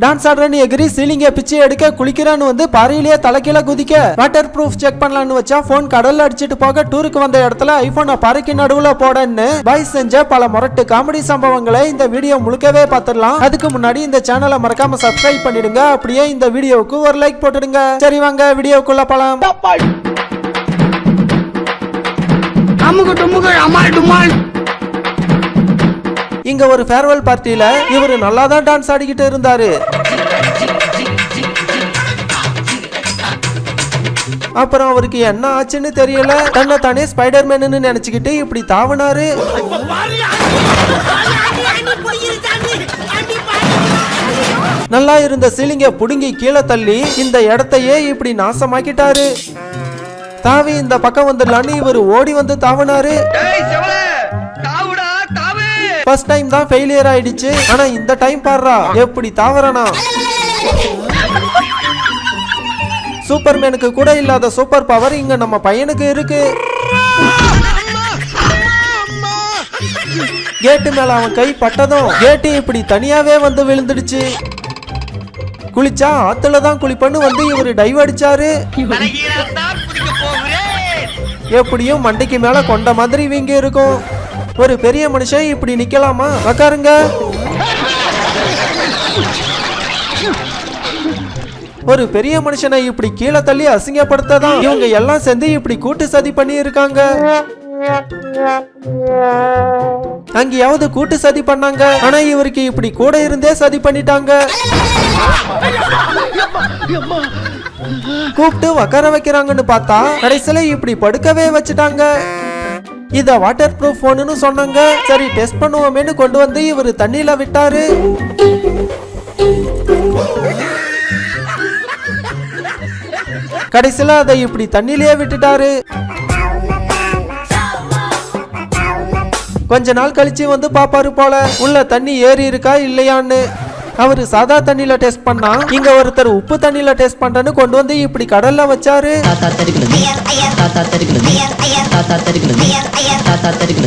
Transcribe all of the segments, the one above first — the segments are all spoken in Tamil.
டான்ஸ் ஆடுறன்னு எகிரி சீலிங்க பிச்சு எடுக்க குளிக்கிறான்னு வந்து பாறையிலேயே தலைக்கீழ குதிக்க வாட்டர் ப்ரூஃப் செக் பண்ணலான்னு வச்சா போன் கடல்ல அடிச்சிட்டு போக டூருக்கு வந்த இடத்துல ஐபோனை பாறைக்கு நடுவுல போடன்னு பாய்ஸ் செஞ்ச பல முரட்டு காமெடி சம்பவங்களை இந்த வீடியோ முழுக்கவே பார்த்துடலாம். அதுக்கு முன்னாடி இந்த சேனலை மறக்காம சப்ஸ்கிரைப் பண்ணிடுங்க. அப்படியே இந்த வீடியோவுக்கு ஒரு லைக் போட்டுடுங்க. சரி வாங்க வீடியோக்குள்ள போலாம். இங்க ஒரு ஃபேர்வெல் பார்ட்டில இவரு நல்லா தான் டான்ஸ் ஆடிக்கிட்டு இருந்தாரு. அப்புறம் அவருக்கு என்ன ஆச்சுன்னு தெரியல. தன்னை தானே ஸ்பைடர்மேன்னு நினைச்சுக்கிட்டு இப்படி தாவனாரு. நல்லா இருந்த சீலிங்க புடுங்கி கீழே தள்ளி இந்த இடத்தையே இப்படி நாசமாக்கிட்டாரு. தாவி இந்த பக்கம் வந்துடலான்னு இவர் ஓடி வந்து தாவனாரு. ஃபர்ஸ்ட் டைம் தான் ஃபெயிலியர் ஆயிடுச்சு. ஆனா இந்த டைம் பாருடா எப்படி தாவறானா. சூப்பர்மேனுக்கு கூட இல்லாத சூப்பர் பவர் இங்க நம்ம பையனுக்கு இருக்கு. கேட்டு மேல அவன் கை பட்டதும் கேட்டு இப்படி தனியாவே வந்து விழுந்துடுச்சு. குளிச்சா ஆத்துல தான் குளிப்பன்னு வந்து இவரு டைவ் அடிச்சாரு. எப்படியும் மண்டைக்கு மேல கொண்ட மாதிரி வீங்க இருக்கும். ஒரு பெரிய மனுஷன் இப்படி நிக்கலாமா? உட்காருங்க. ஒரு பெரிய மனுஷனை இப்படி கீழே தள்ளி அசிங்கப்படுத்ததான் இவங்க எல்லாம் சேர்ந்து இப்படி கூட்டு சதி பண்ணி இருக்காங்க. அங்கேயாவது கூட்டு சதி பண்ணாங்க. ஆனா இவருக்கு இப்படி கூட இருந்தே சதி பண்ணிட்டாங்க. கூப்பிட்டு உட்கார வைக்கிறாங்கன்னு பார்த்தா கடைசியில இப்படி படுக்கவே வச்சுட்டாங்க. இத வாட்டர் ப்ரூஃப் போன்னு சொன்னாங்க. சரி டெஸ்ட் பண்ணுவோமேன்னு கொண்டு வந்து இவரு தண்ணியில விட்டாரு. கடைசியில அதை இப்படி தண்ணியிலேயே விட்டுட்டாரு. கொஞ்ச நாள் கழிச்சு வந்து பாப்பாரு போல உள்ள தண்ணி ஏறி இருக்கா இல்லையான்னு. அவரு சாதா தண்ணியில டெஸ்ட் பண்ணா இங்க ஒருத்தர் உப்பு தண்ணியில டெஸ்ட் பண்றன்னு கொண்டு வந்து இப்படி கடல்ல வச்சாரு.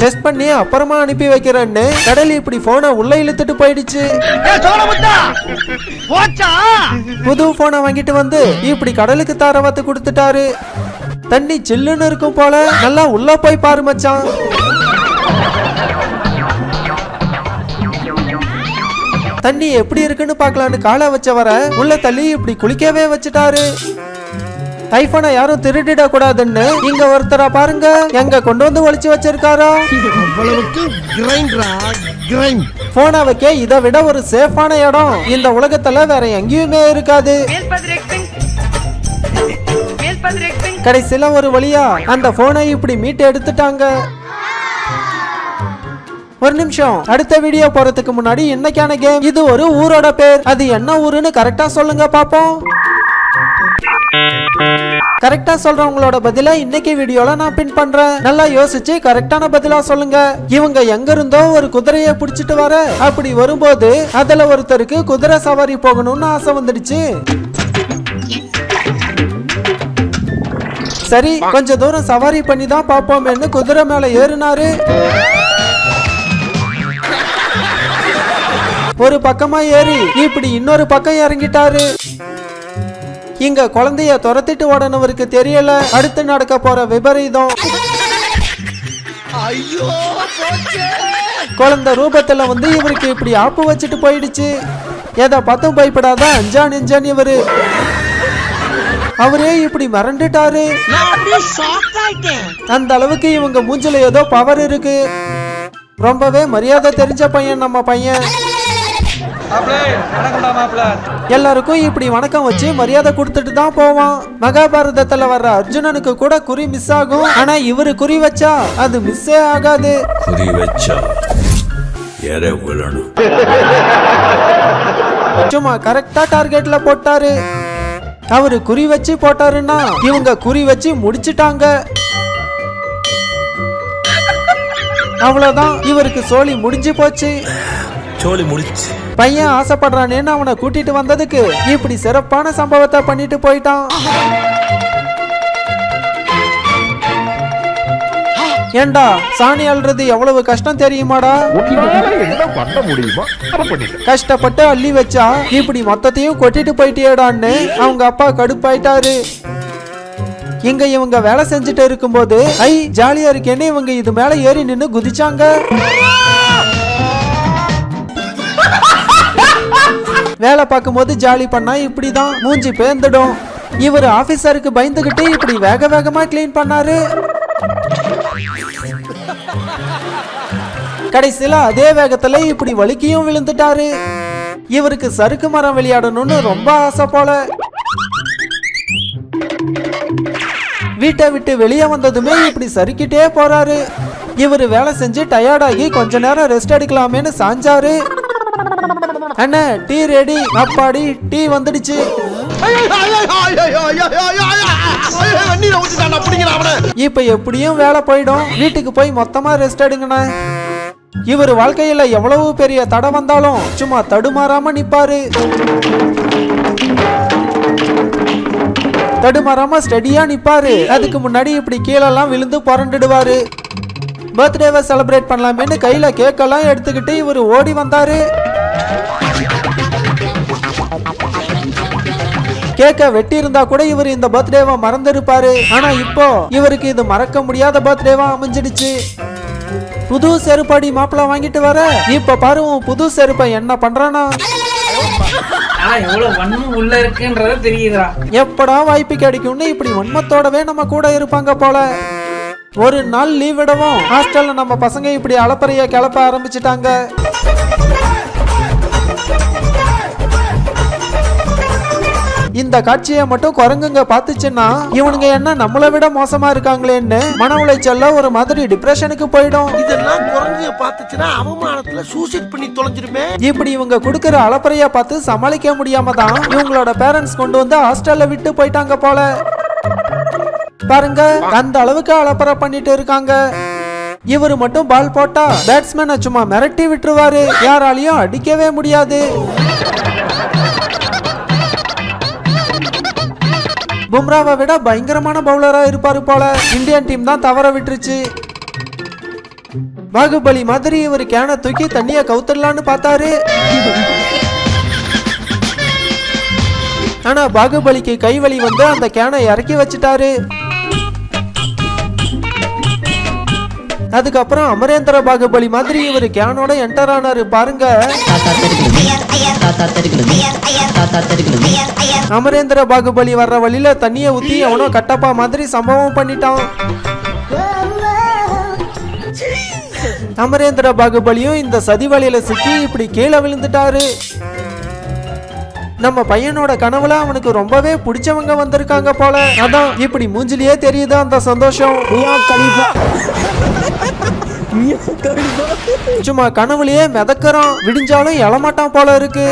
டெஸ்ட் பண்ணி அப்புறமா அனுப்பி வைக்கிறேன்னு கடல் இப்படி போனை உள்ள இழுத்துட்டு போயிடுச்சு. புது போனை வாங்கிட்டு வந்து இப்படி கடலுக்கு தாரவாத்து கொடுத்துட்டாரு. தண்ணி சில்லுன்னு இருக்கும் போல நல்லா உள்ள போய் பாரு மச்சான். தண்ணி எப்படி இருக்குன்னு பாக்கலான்னு காலை வச்சவர உள்ள தள்ளி இப்படி குளிக்கவே வச்சுட்டாரு. ஐபோனை யாரும் திருடிட கூடாதுன்னு இங்க ஒருத்தரா பாருங்க எங்க கொண்டு வந்து ஒளிச்சு வச்சிருக்காரோ. போனை வைக்க இதை விட ஒரு சேஃபான இடம் இந்த உலகத்துல வேற எங்கேயுமே இருக்காது. கடைசியில ஒரு வழியா அந்த போனை இப்படி மீட்டு எடுத்துட்டாங்க. ஒரு நிமிஷம், அடுத்த வீடியோ போறதுக்கு முன்னாடி இன்னைக்கான கேம். இது ஒரு ஊரோட பேர். அது என்ன ஊருன்னு கரெக்டா சொல்லுங்க பாப்போம். கரெக்டா சொல்றவங்களோட பதில இன்னைக்கு வீடியோல நான் பின் பண்றேன். நல்லா யோசிச்சு கரெக்டான பதிலா சொல்லுங்க. இவங்க எங்க இருந்தோ ஒரு குதிரையை பிடிச்சிட்டு வர அப்படி வரும்போது அதுல ஒருத்தருக்கு குதிரை சவாரி போகணும்னு ஆசை வந்துடுச்சு. சரி கொஞ்ச தூரம் சவாரி பண்ணி தான் பாப்போமேன்னு குதிரை மேல ஏறினாரு. ஒரு பக்கமா ஏறி இப்படி இன்னொரு பக்கம் இறங்கிட்டாரு. இங்க குழந்தைய துரத்திட்டு ஓடனவருக்கு தெரியல அடுத்து நடக்க போற விபரீதம். குழந்தை ரூபத்துல வந்து இவருக்கு இப்படி ஆப்பு வச்சுட்டு போயிடுச்சு. எதை பார்த்தும் பயப்படாத அஞ்சா நெஞ்சான் இவரு. அவரே இப்படி மறந்துட்டாரு. அந்த அளவுக்கு இவங்க மூஞ்சில ஏதோ பவர் இருக்கு. ரொம்பவே மரியாதை தெரிஞ்ச பையன் நம்ம பையன். எல்லாருக்கும் இப்படி வணக்கம் வச்சு மரியாதை கொடுத்துட்டு தான் போவான். மகாபாரதத்துல வர்ற அர்ஜுனனுக்கு கூட குறி மிஸ் ஆகும். ஆனா இவரு குறி வச்சா அது மிஸ்ஸே ஆகாது. குறி வச்சா சும்மா கரெக்டா டார்கெட்ல போட்டாரு. அவரு குறி வச்சு போட்டாருன்னா இவங்க குறி வச்சு முடிச்சிட்டாங்க. அவ்வளவுதான், இவருக்கு சோலி முடிஞ்சு போச்சு. பையன் ஆசைப்படுறானேன்னு அவனை கூட்டிட்டு வந்ததுக்கு இப்படி சிறப்பான சம்பவத்தை பண்ணிட்டு போயிட்டான். ஏண்டா சாணி அள்ளுறது எவ்வளவு கஷ்டம் தெரியுமாடா? என்ன பண்ண முடியுமா கஷ்டப்பட்டு அள்ளி வச்சா இப்படி மொத்தத்தையும் கொட்டிட்டு போயிட்டேடான்னு அவங்க அப்பா கடுப்பாயிட்டாரு. இங்க இவங்க வேலை செஞ்சுட்டு இருக்கும்போது ஐ ஜாலியா இருக்கேன்னு இவங்க இது மேல ஏறி நின்னு குதிச்சாங்க. வேலை பார்க்கும் போது ஜாலி பண்ணா இப்படிதான் மூஞ்சி பேந்துடும். இவர் ஆபீசருக்கு பயந்துகிட்டு இப்படி வேக வேகமா கிளீன் பண்ணாரு. கடைசியில அதே வேகத்துல இப்படி வலிக்கியும் விழுந்துட்டாரு. இவருக்கு சறுக்கு மரம் விளையாடணும்னு ரொம்ப ஆசை போல. வீட்டை விட்டு வெளியே வந்ததுமே இப்படி சறுக்கிட்டே போறாரு. இவரு வேலை செஞ்சு டயர்டாகி கொஞ்ச நேரம் ரெஸ்ட் எடுக்கலாமேன்னு சாஞ்சாரு. அண்ணா டீ ரெடி. அப்பாடி டீ வந்துடுச்சு. இப்ப எப்படியும் வேலை போயிடும். வீட்டுக்கு போய் மொத்தமா ரெஸ்ட் எடுங்கண்ணா. இவர் வாழ்க்கையில எவ்வளவு பெரிய தடை வந்தாலும் சும்மா தடுமாறாம நிப்பாரு. தடுமாறாம ஸ்டெடியா நிப்பாரு. அதுக்கு முன்னாடி இப்படி கீழெல்லாம் விழுந்து புரண்டுடுவாரு. பர்த்டேவை செலிப்ரேட் பண்ணலாமேன்னு கையில கேக்கெல்லாம் எடுத்துக்கிட்டு இவர் ஓடி வந்தாரு. கேக்க வெட்டி இருந்தா கூட இவர் இந்த பர்த்டேவை மறந்துருப்பாரு. ஆனா இப்போ இவருக்கு இது மறக்க முடியாத பர்த்டேவா அமைஞ்சிடுச்சு. புது செருப்படி மாப்பிள்ள வாங்கிட்டு வர. இப்ப பாரு உன் புது செருப்பை என்ன பண்றானா? எப்படா வாய்ப்பு கிடைக்கும்னு இப்படி வன்மத்தோடவே நம்ம கூட இருப்பாங்க போல. ஒரு நாள் லீவ் விடவும் ஹாஸ்டல்ல நம்ம பசங்க இப்படி அலப்பறைய கிளப்ப ஆரம்பிச்சுட்டாங்க. இந்த காட்சியை மட்டும் குரங்குங்க பாத்துச்சுன்னா இவனுங்க என்ன நம்மளை விட மோசமா இருக்காங்களேன்னு மன உளைச்சல்ல ஒரு மாதிரி டிப்ரெஷனுக்கு போயிடும். இதெல்லாம் குரங்குங்க பாத்துச்சுன்னா அவமானத்துல சூசைட் பண்ணி தொலைஞ்சிருமே. இப்படி இவங்க குடுக்கிற அலப்பறைய பார்த்து சமாளிக்க முடியாம தான் இவங்களோட பேரண்ட்ஸ் கொண்டு வந்து ஹாஸ்டல்ல விட்டு போயிட்டாங்க போல. பாருங்க அந்த அளவுக்கு அலப்பறை பண்ணிட்டு இருக்காங்க. இவரு மட்டும் பால் போட்டா பேட்ஸ்மேனை சும்மா மிரட்டி விட்டுருவாரு. யாராலையும் அடிக்கவே முடியாது. பும்ராவை விட பயங்கரமான பவுலரா இருப்பாரு போல. இந்தியன் டீம் தான் தவற விட்டுருச்சு. பாகுபலி மாதிரி இவர் கேனை தூக்கி தண்ணிய கவுத்துடலான்னு பார்த்தாரு. ஆனா பாகுபலிக்கு கைவலி வந்து அந்த கேனை இறக்கி வச்சுட்டாரு. அதுக்கப்புறம் அமரேந்திர பாகுபலி மாதிரி இவர் கேனோட என்டர் ஆனாரு பாருங்க. அமரேந்திர பாகுபலி வர்ற வழியில தண்ணிய ஊத்தி அவனோ கட்டப்பா மாதிரி சம்பவம் பண்ணிட்டான். அமரேந்திர பாகுபலியும் இந்த சதி வழியில சிக்கி இப்படி கீழே விழுந்துட்டாரு. நம்ம பையனோட கனவுல அவனுக்கு ரொம்பவே பிடிச்சவங்க வந்திருக்காங்க போல. அதான் இப்படி மூஞ்சிலேயே தெரியுது அந்த சந்தோஷம். சும்மா கனவுலயே மிதக்கறான். விடிஞ்சாலும் எழமாட்டான் போல இருக்கு.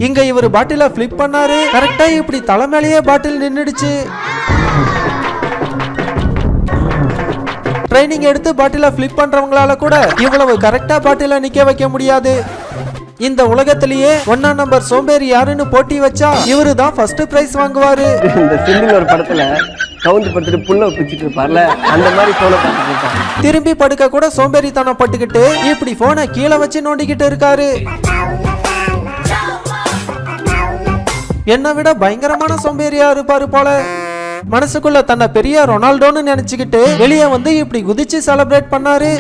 இங்க இவர் பாட்டில பிளிப் பண்ணாரு. கரெக்டா இப்படி தலைமையிலேயே பாட்டில் நின்னுடுச்சு. ட்ரைனிங் எடுத்து பாட்டில பிளிப் பண்றவங்களால கூட இவ்வளவு கரெக்டா பாட்டில நிக்க வைக்க முடியாது. இந்த உலகத்திலேயே 1ஆம் நம்பர் சோம்பேறி யாருன்னு போட்டி வச்சா இவரு தான் ஃபர்ஸ்ட் பிரைஸ் வாங்குவாரு. இந்த சிங்கிள் ஒரு படத்துல கவுந்து படுத்துட்டு புல்ல பிடிச்சிட்டு இருப்பார்ல, அந்த மாதிரி போன பார்த்துட்டு திரும்பி படுக்க கூட சோம்பேறித்தனம் பட்டுக்கிட்டு இப்படி போனை கீழே வச்சு நோண்டிக்கிட்டு இருக்காரு. என்னை விட பயங்கரமான சோம்பேறியா இருப்பாரு போல. மனசுக்குள்ள தன்னை பெரிய ரொனால்டோன்னு நினைச்சுக்கிட்டு வெளியே வந்து இப்படி குதிச்சு செலிப்ரேட் பண்ணாரு.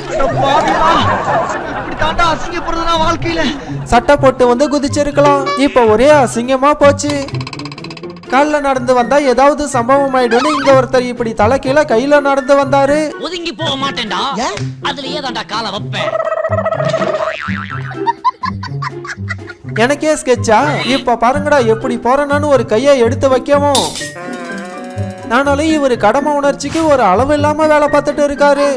சட்டை போட்டு வந்து குதிச்சிருக்கலாம். இப்ப ஒரே அசிங்கமா போச்சு. கால்ல நடந்து வந்தா ஏதாவது சம்பவம் ஆயிடும்னு இங்க ஒருத்தர் இப்படி தலை கீழே கையில நடந்து வந்தாரு. ஒதுங்கி போக மாட்டேன்டா, அதுலயே தான்டா காலை வைப்பேன். எனக்கே ஸ்கெட்சா? இப்ப பாருங்கடா எப்படி போறேன்னு ஒரு கையை எடுத்து வைக்கவும். ஆனாலும் இவரு கடமை உணர்ச்சிக்கு ஒரு அளவு இல்லாம வேலை பார்த்துட்டு இருக்காரு.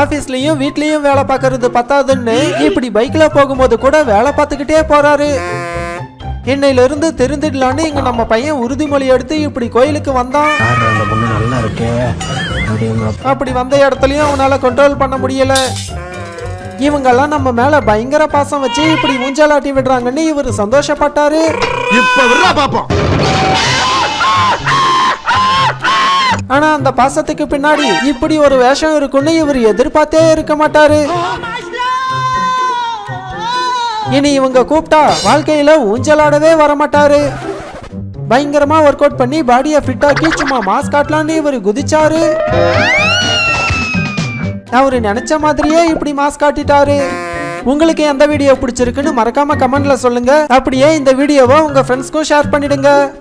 ஆபீஸ்லயும் வீட்லயும் வேலை பார்க்கறது பத்தாதுன்னு இப்படி பைக்ல போகும்போது கூட வேலை பார்த்துக்கிட்டே போறாரு. இன்னையில இருந்து தெரிஞ்சிடலான்னு இங்க நம்ம பையன் உறுதிமொழி எடுத்து இப்படி கோயிலுக்கு வந்தான். அப்படி வந்த இடத்துலயும் அவனால கண்ட்ரோல் பண்ண முடியல. இவங்கெல்லாம் நம்ம மேல பயங்கர பாசம் வச்சு இப்படி ஊஞ்சலாட்டி விடுறாங்கன்னு இவரு சந்தோஷப்பட்டாரு. இப்ப பாப்போம். ஆனா அந்த பாசத்துக்கு பின்னாடி இப்படி ஒரு வேஷம் இருக்குன்னு இவர் எதிர்பார்த்தே இருக்க மாட்டாரு. இனி இவங்க கூப்பிட்டா வாழ்க்கையில ஊஞ்சலாடவே வரமாட்டாரு. பயங்கரமா ஒர்க் அவுட் பண்ணி பாடியை ஃபிட் ஆக்கி சும்மா மாஸ் காட்டலான்னு இவர் குதிச்சாரு. அவரு நினைச்ச மாதிரியே இப்படி மாஸ் காட்டிட்டாரு. உங்களுக்கு எந்த வீடியோ பிடிச்சிருக்குன்னு மறக்காம கமெண்ட்ல சொல்லுங்க. அப்படியே இந்த வீடியோவை உங்க ஃப்ரெண்ட்ஸ்க்கும் ஷேர் பண்ணிடுங்க.